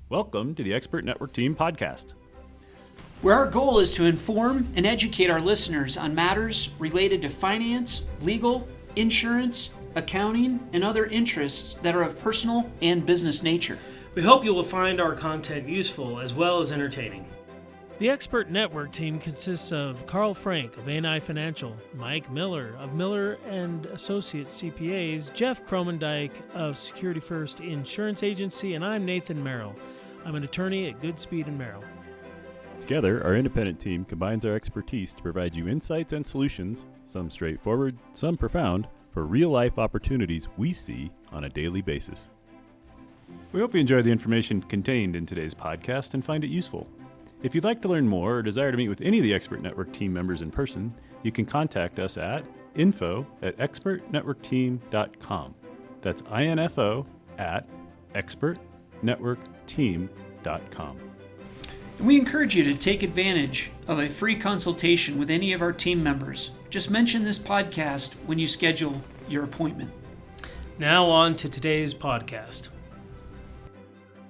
Welcome to the Expert Network Team podcast, where our goal is to inform and educate our listeners on matters related to finance, legal, insurance, accounting, and other interests that are of personal and business nature. We hope you will find our content useful as well as entertaining. The Expert Network Team consists of Karl Frank of A&I Financial, Mike Miller of Miller and Associates CPAs, Jeff Cromendike of Security First Insurance Agency, and I'm Nathan Merrill. I'm an attorney at Goodspeed Merrill. Together, our independent team combines our expertise to provide you insights and solutions, some straightforward, some profound, for real-life opportunities we see on a daily basis. We hope you enjoy the information contained in today's podcast and find it useful. If you'd like to learn more or desire to meet with any of the Expert Network team members in person, you can contact us at info@expertnetworkteam.com. That's info@expertnetworkteam.com. And we encourage you to take advantage of a free consultation with any of our team members. Just mention this podcast when you schedule your appointment. Now on to today's podcast.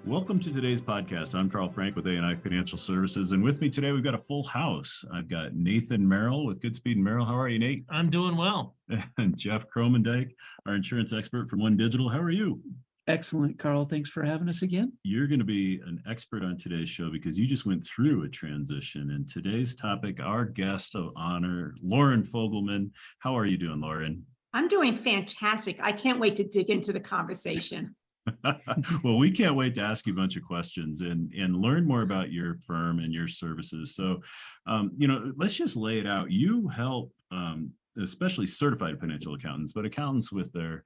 Welcome to today's podcast. I'm Karl Frank with A&I Financial Services, and with me today we've got a full house. I've got Nathan Merrill with Goodspeed Merrill. How are you, Nate? I'm doing well. And Jeff Cromendike, our insurance expert from One Digital. How are you? Excellent, Karl. Thanks for having us again. You're going to be an expert on today's show because you just went through a transition. And today's topic, our guest of honor, Lauren Fogelman. How are you doing, Lauren? I'm doing fantastic. I can't wait to dig into the conversation. Well, we can't wait to ask you a bunch of questions and learn more about your firm and your services. So, let's just lay it out. You help especially certified financial accountants, but accountants with their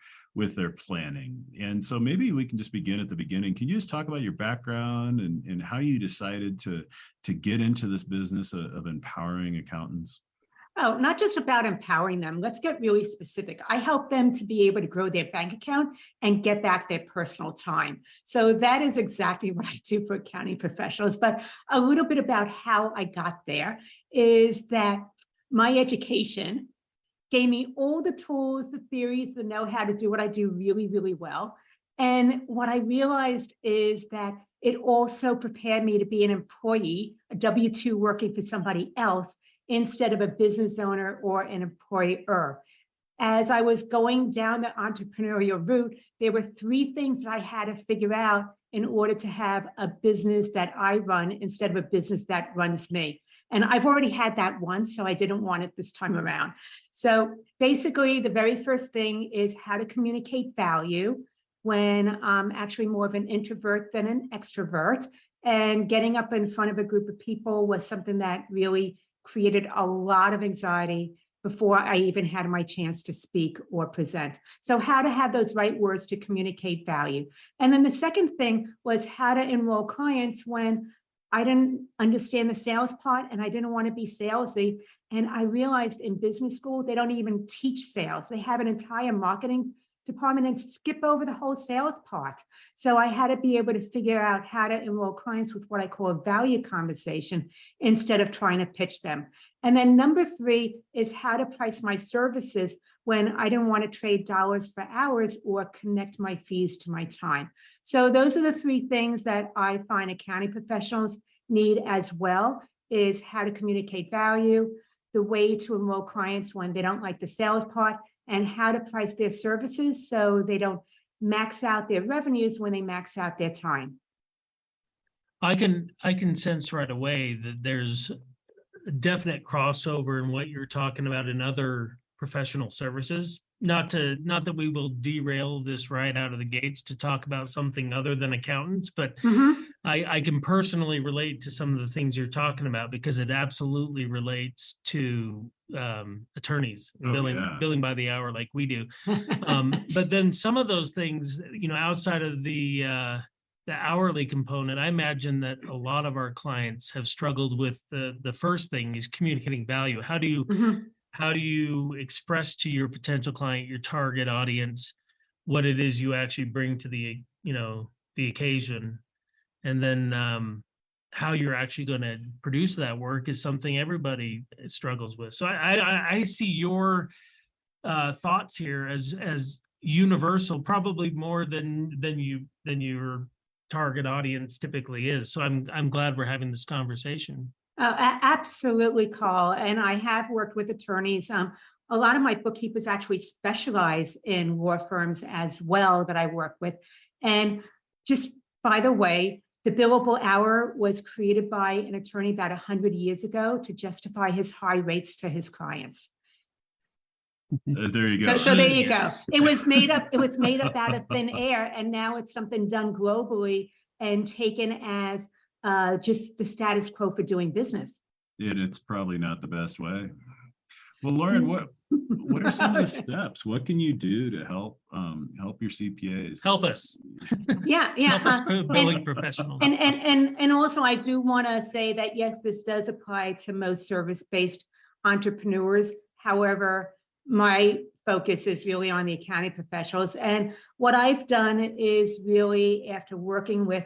planning. And so maybe we can just begin at the beginning. Can you just talk about your background and how you decided to get into this business of empowering accountants? Oh, not just about empowering them. Let's get really specific. I help them to be able to grow their bank account and get back their personal time. So that is exactly what I do for accounting professionals. But a little bit about how I got there is that my education gave me all the tools, the theories, the know-how to do what I do really, really well. And what I realized is that it also prepared me to be an employee, a W-2 working for somebody else, instead of a business owner or an employer. As I was going down the entrepreneurial route, there were three things that I had to figure out in order to have a business that I run instead of a business that runs me. And I've already had that once, so I didn't want it this time around. So basically, the very first thing is how to communicate value when I'm actually more of an introvert than an extrovert. And getting up in front of a group of people was something that really created a lot of anxiety before I even had my chance to speak or present. So how to have those right words to communicate value. And then the second thing was how to enroll clients when I didn't understand the sales part and I didn't want to be salesy. And I realized in business school, they don't even teach sales. They have an entire marketing department and skip over the whole sales part. So I had to be able to figure out how to enroll clients with what I call a value conversation instead of trying to pitch them. And then number three is how to price my services when I didn't want to trade dollars for hours or connect my fees to my time. So those are the three things that I find accounting professionals need as well, is how to communicate value, the way to enroll clients when they don't like the sales part, and how to price their services so they don't max out their revenues when they max out their time. I can sense right away that there's a definite crossover in what you're talking about in other professional services. Not that we will derail this right out of the gates to talk about something other than accountants, but I can personally relate to some of the things you're talking about because it absolutely relates to attorneys and billing by the hour like we do. But then some of those things, outside of the hourly component, I imagine that a lot of our clients have struggled with the first thing is communicating value. How do you express to your potential client, your target audience, what it is you actually bring to the occasion, and then how you're actually going to produce that work is something everybody struggles with. So I see your thoughts here as universal, probably more than you're target audience typically is. So I'm glad we're having this conversation. Absolutely, Carl. And I have worked with attorneys. A lot of my bookkeepers actually specialize in law firms as well that I work with. And just by the way, the billable hour was created by an attorney about 100 years ago to justify his high rates to his clients. There you go. So there you go. Genius. It was made up. It was made up out of thin air, and now it's something done globally and taken as just the status quo for doing business. And it's probably not the best way. Well, Lauren, what are some of the steps? What can you do to help your CPAs? Help us. Yeah. Help us billing professionals. And also, I do want to say that yes, this does apply to most service-based entrepreneurs. However, my focus is really on the accounting professionals. And what I've done is really, after working with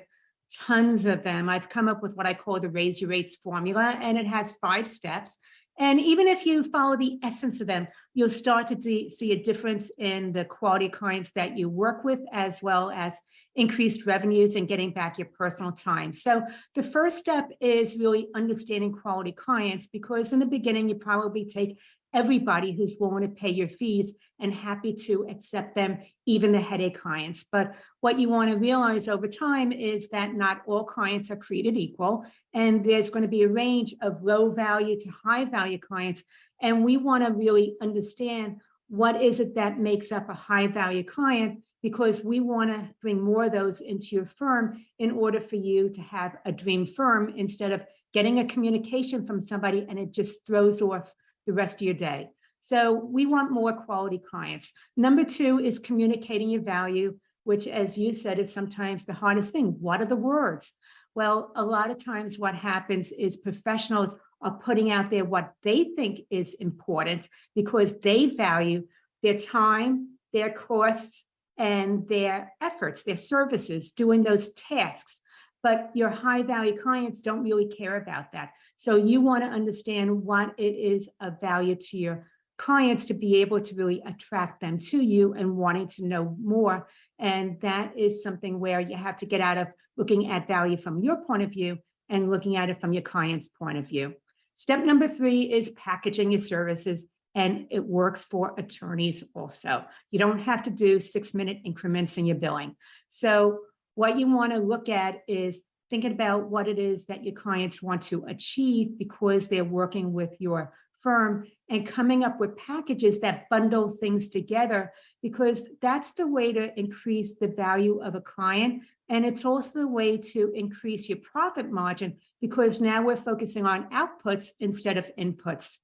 tons of them, I've come up with what I call the Raise Your Rates formula, and it has 5 steps. And even if you follow the essence of them, you'll start to see a difference in the quality of clients that you work with, as well as increased revenues and getting back your personal time. So the first step is really understanding quality clients, because in the beginning, you probably take everybody who's willing to pay your fees and happy to accept them, even the headache clients. But what you want to realize over time is that not all clients are created equal, and there's going to be a range of low value to high value clients. And we want to really understand what is it that makes up a high value client, because we want to bring more of those into your firm in order for you to have a dream firm, instead of getting a communication from somebody and it just throws off the rest of your day. So we want more quality clients. Number 2 is communicating your value, which, as you said, is sometimes the hardest thing. What are the words? Well, a lot of times what happens is professionals are putting out there what they think is important, because they value their time, their costs, and their efforts, their services, doing those tasks. But your high value clients don't really care about that. So you want to understand what it is of value to your clients to be able to really attract them to you and wanting to know more. And that is something where you have to get out of looking at value from your point of view and looking at it from your client's point of view. Step number 3 is packaging your services, and it works for attorneys also. You don't have to do 6-minute increments in your billing. So what you want to look at is thinking about what it is that your clients want to achieve because they're working with your firm, and coming up with packages that bundle things together, because that's the way to increase the value of a client. And it's also a way to increase your profit margin, because now we're focusing on outputs instead of inputs.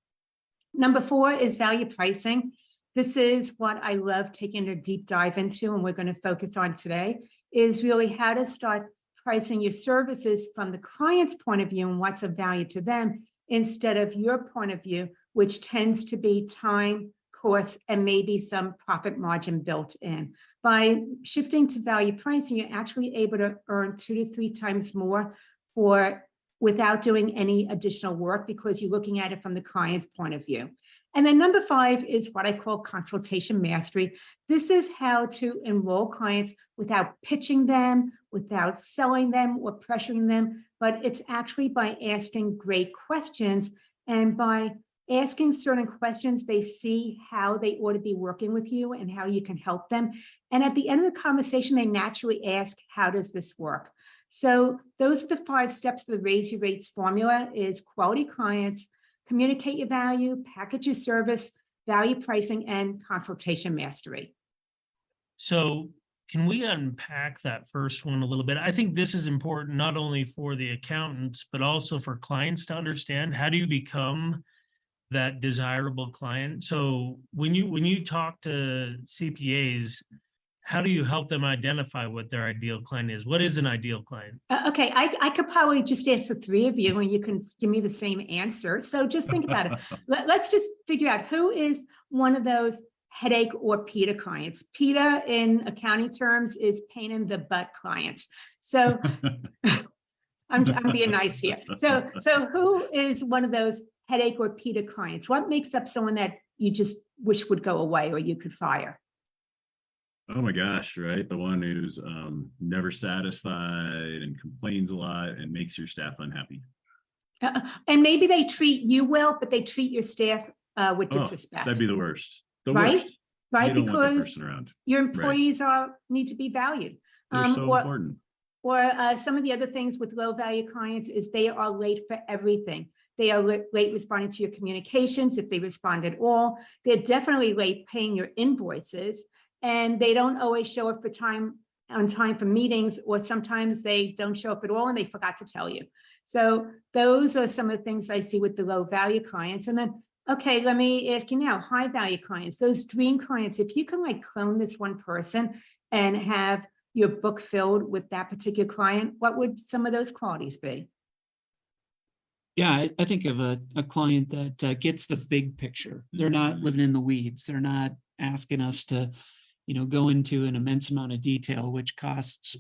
Number 4 is value pricing. This is what I love taking a deep dive into, and we're going to focus on today, is really how to start pricing your services from the client's point of view and what's of value to them, instead of your point of view, which tends to be time, cost, and maybe some profit margin built in. By shifting to value pricing, you're actually able to earn 2 to 3 times more without doing any additional work, because you're looking at it from the client's point of view. And then number 5 is what I call consultation mastery. This is how to enroll clients without pitching them, without selling them or pressuring them, but it's actually by asking great questions. And by asking certain questions, they see how they ought to be working with you and how you can help them. And at the end of the conversation, they naturally ask, how does this work? So those are the 5 steps of the Raise Your Rates formula: is quality clients, communicate your value, package your service, value pricing, and consultation mastery. So can we unpack that first one a little bit? I think this is important not only for the accountants, but also for clients to understand. How do you become that desirable client? So when you talk to CPAs, how do you help them identify what their ideal client is? What is an ideal client? Okay, I could probably just ask the 3 of you and you can give me the same answer. So just think about it. Let's just figure out who is one of those headache or PITA clients. PITA in accounting terms is pain in the butt clients. So I'm being nice here. So who is one of those headache or PITA clients? What makes up someone that you just wish would go away or you could fire? Oh my gosh, right? The one who's never satisfied and complains a lot and makes your staff unhappy. And maybe they treat you well, but they treat your staff with Oh, disrespect. that'd be the worst. The Right? worst. Right, You don't want that because person around. your Right. employees need to be valued. They're so important. Or some of the other things with low value clients is they are late for everything. They are late responding to your communications if they respond at all. They're definitely late paying your invoices, and they don't always show up on time for meetings, or sometimes they don't show up at all and they forgot to tell you. So those are some of the things I see with the low value clients. And then, okay, let me ask you now, high value clients, those dream clients, if you can like clone this one person and have your book filled with that particular client, what would some of those qualities be? Yeah, I think of a client that gets the big picture. They're not living in the weeds. They're not asking us to, go into an immense amount of detail, which costs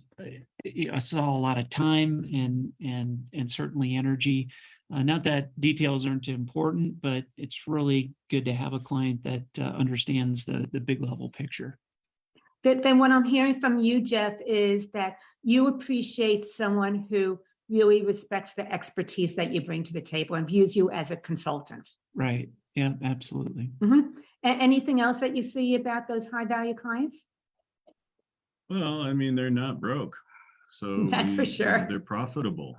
us all a lot of time and certainly energy. Not that details aren't important, but it's really good to have a client that understands the big level picture. Then what I'm hearing from you, Jeff, is that you appreciate someone who really respects the expertise that you bring to the table and views you as a consultant. Right. Yeah, absolutely. Anything else that you see about those high value clients? Well, I mean, they're not broke. So That's for sure. They're profitable.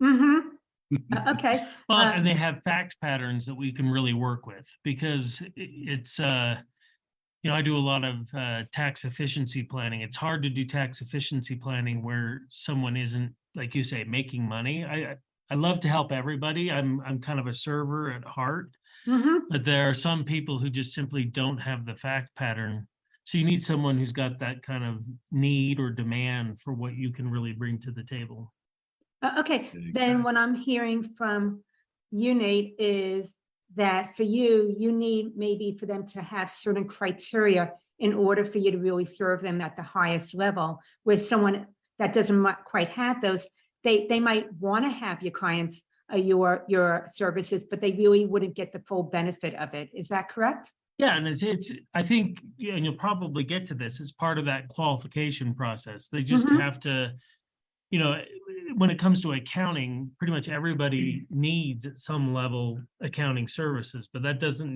Okay. Well, and they have fact patterns that we can really work with, because it's I do a lot of tax efficiency planning. It's hard to do tax efficiency planning where someone isn't, like you say, making money. I love to help everybody. I'm kind of a server at heart, but there are some people who just simply don't have the fact pattern. So you need someone who's got that kind of need or demand for what you can really bring to the table. Okay, then what I'm hearing from you, Nate, is that for you, you need maybe for them to have certain criteria in order for you to really serve them at the highest level, where someone that doesn't quite have those, they might want to have your clients, your services, but they really wouldn't get the full benefit of it. Is that correct? Yeah, and it's I think, and you'll probably get to this as part of that qualification process. They just have to, when it comes to accounting, pretty much everybody needs at some level accounting services, but that doesn't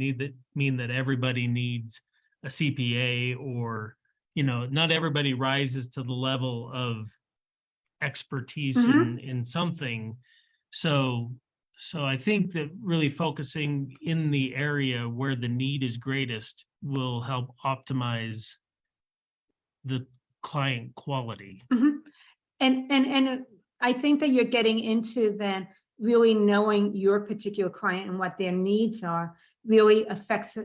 mean that everybody needs a CPA, or, not everybody rises to the level of expertise in something. So I think that really focusing in the area where the need is greatest will help optimize the client quality. And I think that you're getting into then really knowing your particular client and what their needs are really affects,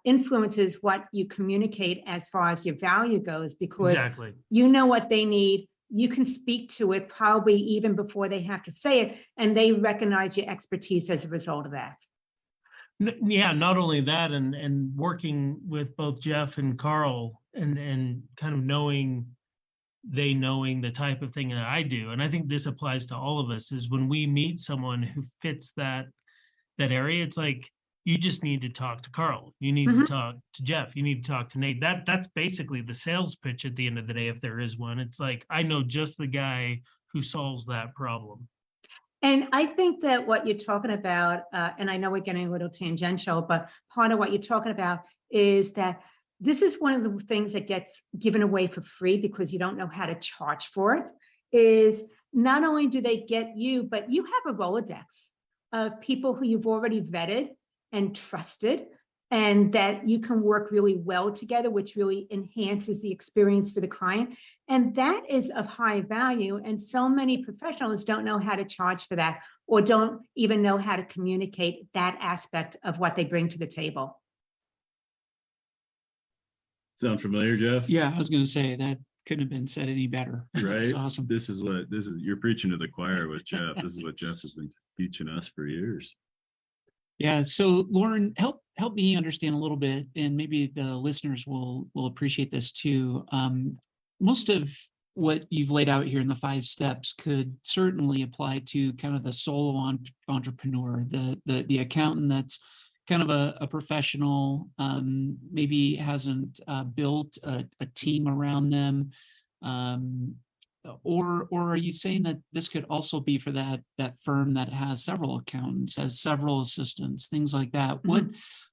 influences what you communicate as far as your value goes, because Exactly. you know what they need. You can speak to it probably even before they have to say it, and they recognize your expertise as a result of that. Yeah, not only that, and working with both Jeff and Karl and kind of knowing the type of thing that I do. And I think this applies to all of us, is when we meet someone who fits that area, it's like, you just need to talk to Karl. You need to talk to Jeff. You need to talk to Nate. That's basically the sales pitch at the end of the day, if there is one. It's like, I know just the guy who solves that problem. And I think that what you're talking about, and I know we're getting a little tangential, but part of what you're talking about is that this is one of the things that gets given away for free because you don't know how to charge for it, is not only do they get you, but you have a Rolodex of people who you've already vetted and trusted, and that you can work really well together, which really enhances the experience for the client. And that is of high value. And so many professionals don't know how to charge for that, or don't even know how to communicate that aspect of what they bring to the table. Sound familiar, Jeff? Yeah, I was going to say that couldn't have been said any better. Right. That's awesome. This is you're preaching to the choir with Jeff. This is what Jeff has been teaching us for years. Yeah. So Lauren, help me understand a little bit, and maybe the listeners will appreciate this too. Most of what you've laid out here in the 5 steps could certainly apply to kind of the solo entrepreneur, the accountant that's kind of a professional, maybe hasn't built a team around them? Or are you saying that this could also be for that firm that has several accountants, has several assistants, things like that?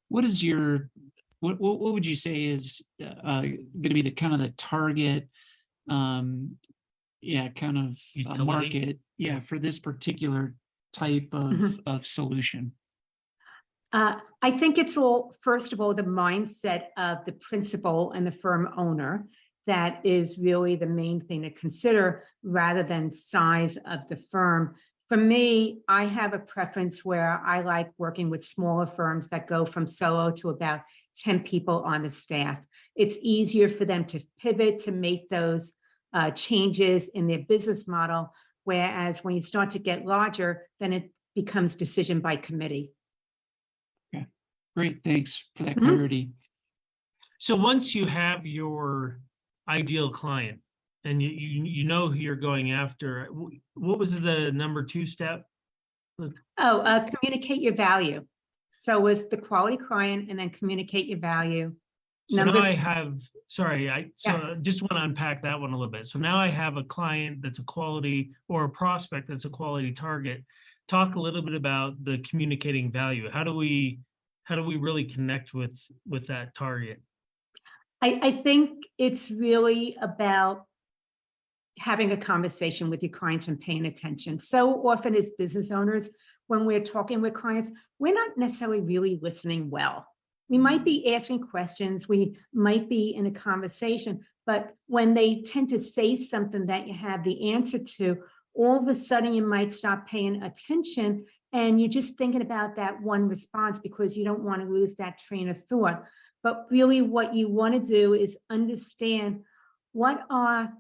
What is your what would you say is going to be the kind of the target, kind of Utility? market, for this particular type of solution? I think it's all, first of all, the mindset of the principal and the firm owner that is really the main thing to consider rather than size of the firm. For me, I have a preference where I like working with smaller firms that go from solo to about 10 people on the staff. It's easier for them to pivot, to make those changes in their business model. Whereas when you start to get larger, then it becomes decision by committee. Okay, great. Thanks for that Mhm. clarity. So once you have your ideal client and you know who you're going after, what was the number 2 step? Communicate your value. So was the quality client and then communicate your value. So Number now I th- have, sorry, I just want to unpack that one a little bit. So now I have a client that's a quality, or a prospect that's a quality target. Talk a little bit about the communicating value. How do we really connect with that target? I think it's really about having a conversation with your clients and paying attention. So often as business owners, when we're talking with clients, we're not necessarily really listening well. We might be asking questions, we might be in a conversation, but when they tend to say something that you have the answer to, all of a sudden you might stop paying attention and you're just thinking about that one response because you don't want to lose that train of thought. But really what you want to do is understand what are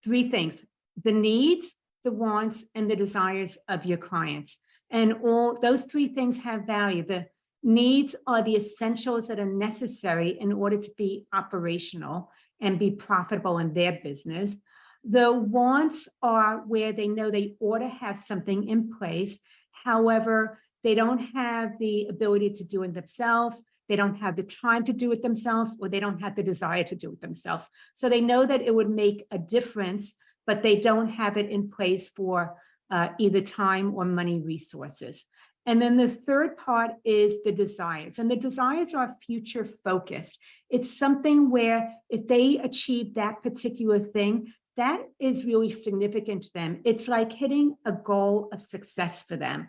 3 things: the needs, the wants, and the desires of your clients. And all those 3 things have value. The needs are the essentials that are necessary in order to be operational and be profitable in their business. The wants are where they know they ought to have something in place. However, they don't have the ability to do it themselves. They don't have the time to do it themselves, or they don't have the desire to do it themselves. So they know that it would make a difference, but they don't have it in place for either time or money resources. And then the third part is the desires. And the desires are future focused. It's something where if they achieve that particular thing, that is really significant to them. It's like hitting a goal of success for them.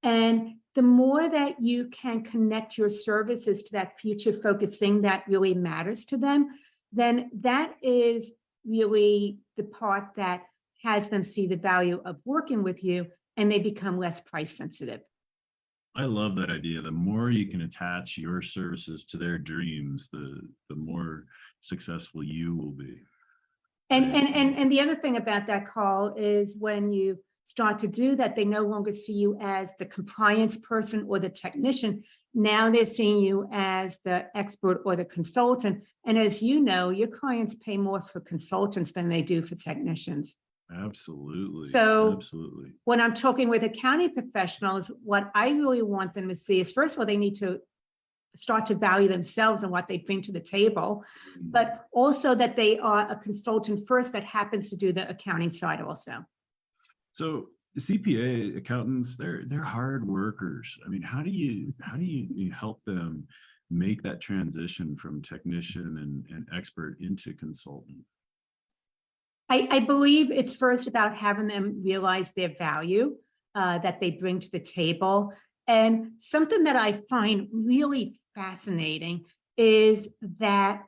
And the more that you can connect your services to that future focused thing that really matters to them, then that is really the part that has them see the value of working with you, and they become less price sensitive. I love that idea. The more you can attach your services to their dreams, the more successful you will be. And the other thing about that, Karl, is when you start to do that, they no longer see you as the compliance person or the technician. Now they're seeing you as the expert or the consultant. And as you know, your clients pay more for consultants than they do for technicians. Absolutely. So absolutely. When I'm talking with accounting professionals, what I really want them to see is, first of all, they need to start to value themselves and what they bring to the table, but also that they are a consultant first that happens to do the accounting side also. So CPA accountants, they're hard workers. I mean, how do you help them make that transition from technician and expert into consultant? I believe it's first about having them realize their value that they bring to the table. And something that I find really fascinating is that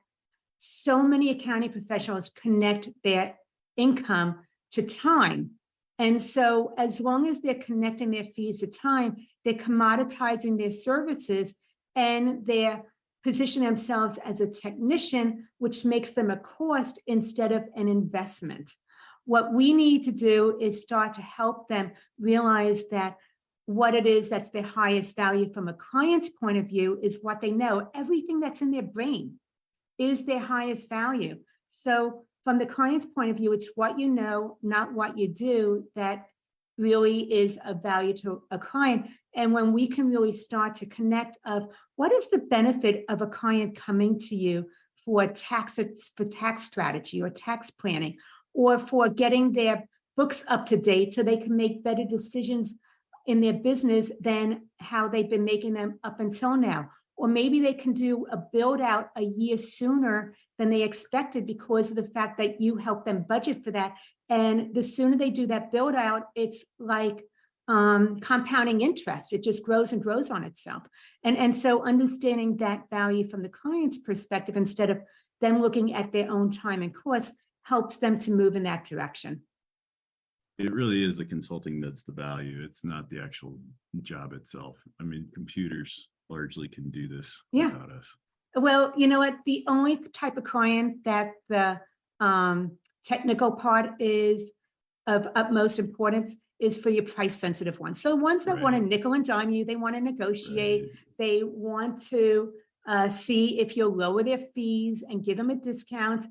so many accounting professionals connect their income to time. And so as long as they're connecting their fees to time, they're commoditizing their services and they're positioning themselves as a technician, which makes them a cost instead of an investment. What we need to do is start to help them realize that what it is that's their highest value from a client's point of view is what they know. Everything that's in their brain is their highest value. So from the client's point of view, it's what you know, not what you do, that really is of value to a client. And when we can really start to connect of what is the benefit of a client coming to you for tax strategy or tax planning, or for getting their books up to date so they can make better decisions in their business than how they've been making them up until now. Or maybe they can do a build out a year sooner than they expected because of the fact that you help them budget for that. And the sooner they do that build out, it's like compounding interest. It just grows and grows on itself. And so understanding that value from the client's perspective, instead of them looking at their own time and cost, helps them to move in that direction. It really is the consulting that's the value. It's not the actual job itself. I mean, computers largely can do this without us. Well, you know what? The only type of client that the technical part is of utmost importance is for your price sensitive ones. So ones that want to nickel and dime you, they want to negotiate, they want to see if you'll lower their fees and give them a discount,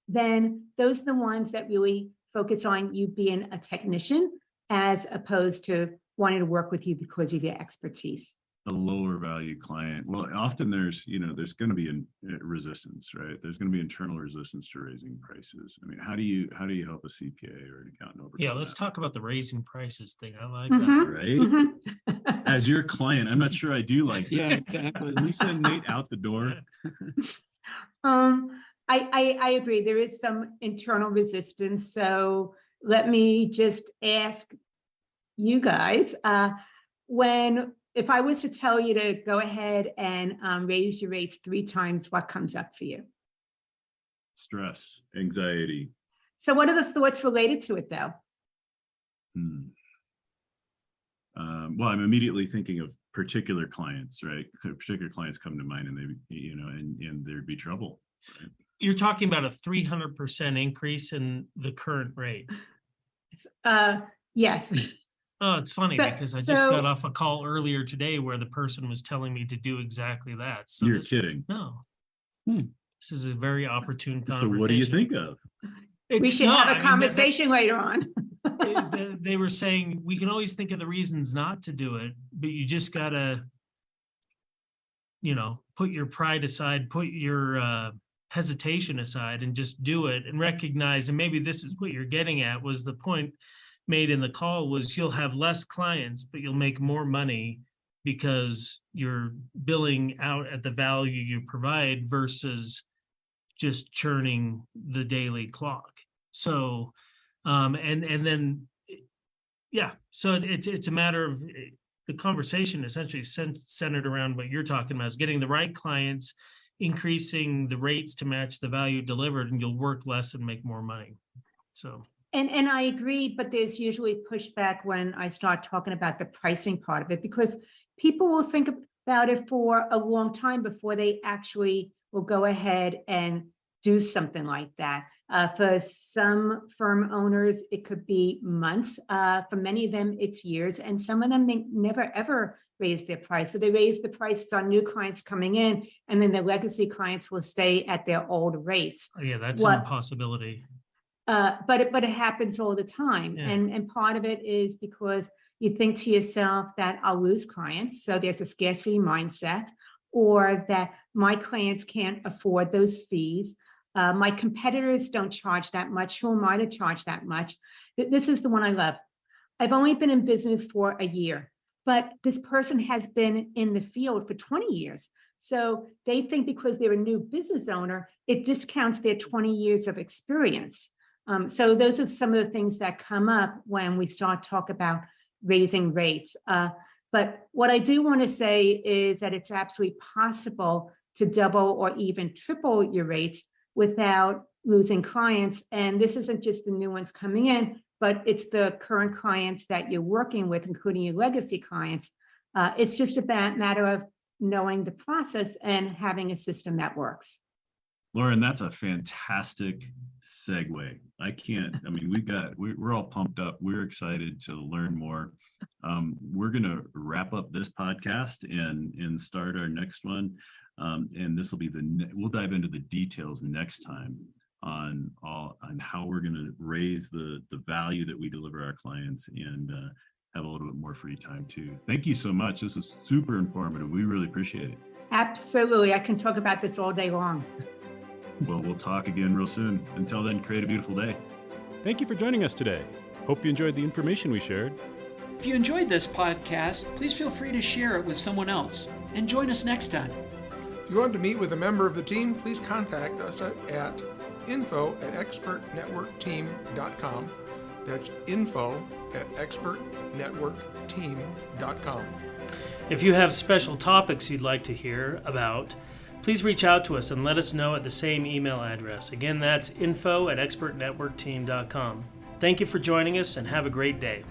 then those are the ones that really focus on you being a technician as opposed to wanting to work with you because of your expertise. A lower value client. Well, often there's going to be a resistance, right? There's going to be internal resistance to raising prices. I mean, how do you help a CPA or an accountant overcome Yeah, let's that? talk about the raising prices thing. I like Right? As your client, I'm not sure I do like that. Yeah, exactly. Can we send Nate out the door? I agree. There is some internal resistance. So let me just ask you guys, if I was to tell you to go ahead and raise your rates 3 times, what comes up for you? Stress, anxiety. So what are the thoughts related to it though? Well, I'm immediately thinking of particular clients, right? Particular clients come to mind and they, and there'd be trouble. Right? You're talking about a 300% increase in the current rate. Yes. Oh, it's funny because I just got off a call earlier today where the person was telling me to do exactly that. So you're kidding. No. This is a very opportune conversation. So what do you think of? We should have a conversation later on. They were saying we can always think of the reasons not to do it, but you just gotta, put your pride aside, put your hesitation aside and just do it and recognize, and maybe this is what you're getting at, was the point made in the call was you'll have less clients, but you'll make more money because you're billing out at the value you provide versus just churning the daily clock. So, and then, so it's a matter of the conversation essentially centered around what you're talking about, is getting the right clients, increasing the rates to match the value delivered, and you'll work less and make more money. So. And I agree, but there's usually pushback when I start talking about the pricing part of it, because people will think about it for a long time before they actually will go ahead and do something like that. For some firm owners, it could be months. For many of them, it's years. And some of them, they never, ever raise their price. So they raise the prices on new clients coming in, and then the legacy clients will stay at their old rates. Yeah, that's an impossibility. But it happens all the time. Yeah. And part of it is because you think to yourself that I'll lose clients. So there's a scarcity mindset, or that my clients can't afford those fees. My competitors don't charge that much. Who am I to charge that much? This is the one I love. I've only been in business for a year, but this person has been in the field for 20 years. So they think because they're a new business owner, it discounts their 20 years of experience. So those are some of the things that come up when we start talk about raising rates. But what I do want to say is that it's absolutely possible to double or even triple your rates without losing clients. And this isn't just the new ones coming in, but it's the current clients that you're working with, including your legacy clients. It's just a matter of knowing the process and having a system that works. Lauren, that's a fantastic segue. We're all pumped up. We're excited to learn more. We're going to wrap up this podcast and start our next one. And this will be we'll dive into the details next time. on how we're going to raise the value that we deliver our clients and have a little bit more free time too. Thank you so much. This is super informative. We really appreciate it. Absolutely. I can talk about this all day long. Well, we'll talk again real soon. Until then, create a beautiful day. Thank you for joining us today. Hope you enjoyed the information we shared. If you enjoyed this podcast, please feel free to share it with someone else and join us next time. If you want to meet with a member of the team, please contact us at info@expertnetworkteam.com. That's info@expertnetworkteam.com. If you have special topics you'd like to hear about, please reach out to us and let us know at the same email address. Again, that's info@expertnetworkteam.com. Thank you for joining us and have a great day.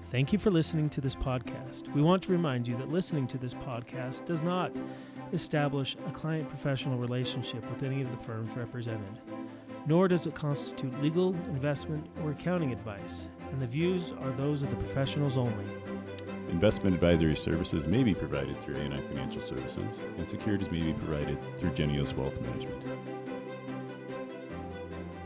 Thank you for listening to this podcast. We want to remind you that listening to this podcast does not establish a client-professional relationship with any of the firms represented, nor does it constitute legal, investment, or accounting advice, and the views are those of the professionals only. Investment advisory services may be provided through A&I Financial Services, and securities may be provided through A&I Wealth Management.